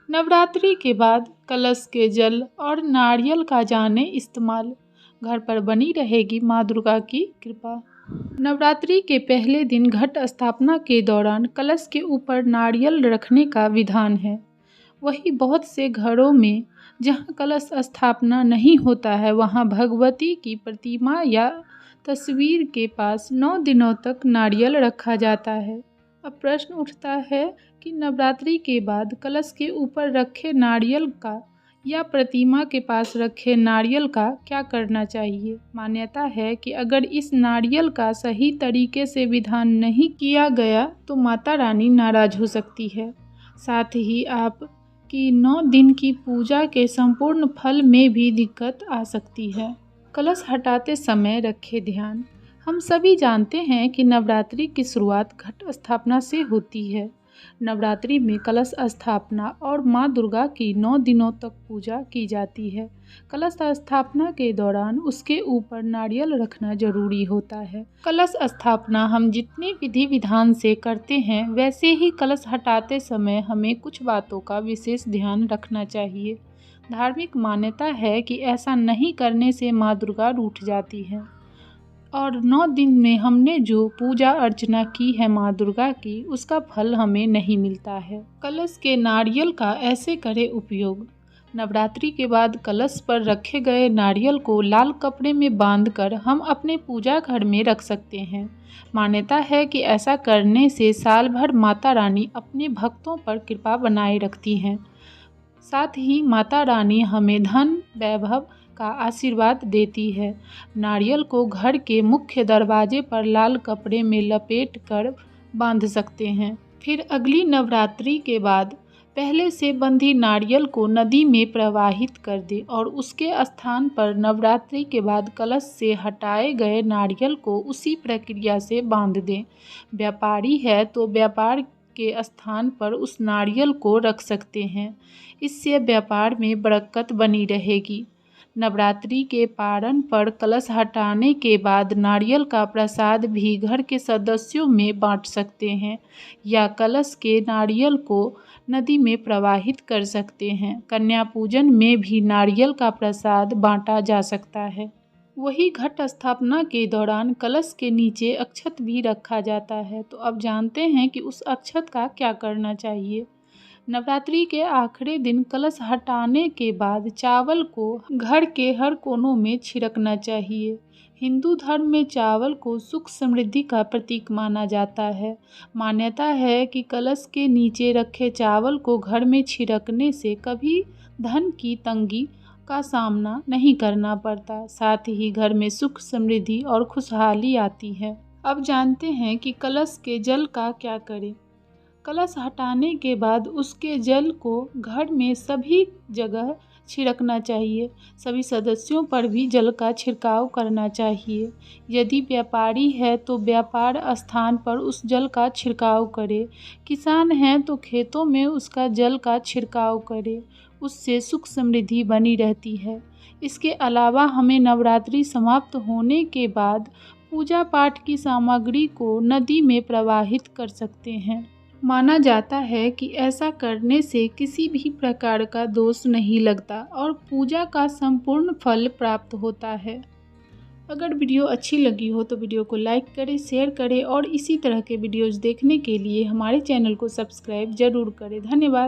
नवरात्रि के बाद कलश के जल और नारियल का जाने इस्तेमाल। घर पर बनी रहेगी माँ दुर्गा की कृपा। नवरात्रि के पहले दिन घट स्थापना के दौरान कलश के ऊपर नारियल रखने का विधान है। वही बहुत से घरों में जहाँ कलश स्थापना नहीं होता है वहाँ भगवती की प्रतिमा या तस्वीर के पास 9 दिनों तक नारियल रखा जाता है। अब प्रश्न उठता है कि नवरात्रि के बाद कलश के ऊपर रखे नारियल का या प्रतिमा के पास रखे नारियल का क्या करना चाहिए। मान्यता है कि अगर इस नारियल का सही तरीके से विधान नहीं किया गया तो माता रानी नाराज हो सकती है। साथ ही आप की 9 दिन की पूजा के संपूर्ण फल में भी दिक्कत आ सकती है। कलश हटाते समय रखें ध्यान। हम सभी जानते हैं कि नवरात्रि की शुरुआत घट स्थापना से होती है। नवरात्रि में कलश स्थापना और माँ दुर्गा की 9 दिनों तक पूजा की जाती है। कलश स्थापना के दौरान उसके ऊपर नारियल रखना जरूरी होता है। कलश स्थापना हम जितने विधि विधान से करते हैं वैसे ही कलश हटाते समय हमें कुछ बातों का विशेष ध्यान रखना चाहिए। धार्मिक मान्यता है कि ऐसा नहीं करने से माँ दुर्गा रूठ जाती है और 9 दिन में हमने जो पूजा अर्चना की है माँ दुर्गा की उसका फल हमें नहीं मिलता है। कलश के नारियल का ऐसे करें उपयोग। नवरात्रि के बाद कलश पर रखे गए नारियल को लाल कपड़े में बांधकर हम अपने पूजा घर में रख सकते हैं। मान्यता है कि ऐसा करने से साल भर माता रानी अपने भक्तों पर कृपा बनाए रखती हैं। साथ ही माता रानी हमें धन वैभव का आशीर्वाद देती है। नारियल को घर के मुख्य दरवाजे पर लाल कपड़े में लपेट कर बांध सकते हैं। फिर अगली नवरात्रि के बाद पहले से बंधी नारियल को नदी में प्रवाहित कर दें और उसके स्थान पर नवरात्रि के बाद कलश से हटाए गए नारियल को उसी प्रक्रिया से बांध दें। व्यापारी है तो व्यापार के स्थान पर उस नारियल को रख सकते हैं। इससे व्यापार में बरकत बनी रहेगी। नवरात्रि के पारण पर कलश हटाने के बाद नारियल का प्रसाद भी घर के सदस्यों में बांट सकते हैं या कलश के नारियल को नदी में प्रवाहित कर सकते हैं। कन्या पूजन में भी नारियल का प्रसाद बांटा जा सकता है। वही घट स्थापना के दौरान कलश के नीचे अक्षत भी रखा जाता है। तो अब जानते हैं कि उस अक्षत का क्या करना चाहिए। नवरात्रि के आखिरी दिन कलश हटाने के बाद चावल को घर के हर कोनों में छिड़कना चाहिए। हिंदू धर्म में चावल को सुख समृद्धि का प्रतीक माना जाता है। मान्यता है कि कलश के नीचे रखे चावल को घर में छिड़कने से कभी धन की तंगी का सामना नहीं करना पड़ता। साथ ही घर में सुख समृद्धि और खुशहाली आती है। अब जानते हैं कि कलश के जल का क्या करें। कलश हटाने के बाद उसके जल को घर में सभी जगह छिड़कना चाहिए। सभी सदस्यों पर भी जल का छिड़काव करना चाहिए। यदि व्यापारी है तो व्यापार स्थान पर उस जल का छिड़काव करे। किसान हैं तो खेतों में उसका जल का छिड़काव करे। उससे सुख समृद्धि बनी रहती है। इसके अलावा हमें नवरात्रि समाप्त होने के बाद पूजा पाठ की सामग्री को नदी में प्रवाहित कर सकते हैं। माना जाता है कि ऐसा करने से किसी भी प्रकार का दोष नहीं लगता और पूजा का संपूर्ण फल प्राप्त होता है। अगर वीडियो अच्छी लगी हो तो वीडियो को लाइक करें, शेयर करें और इसी तरह के वीडियोज़ देखने के लिए हमारे चैनल को सब्सक्राइब जरूर करें। धन्यवाद।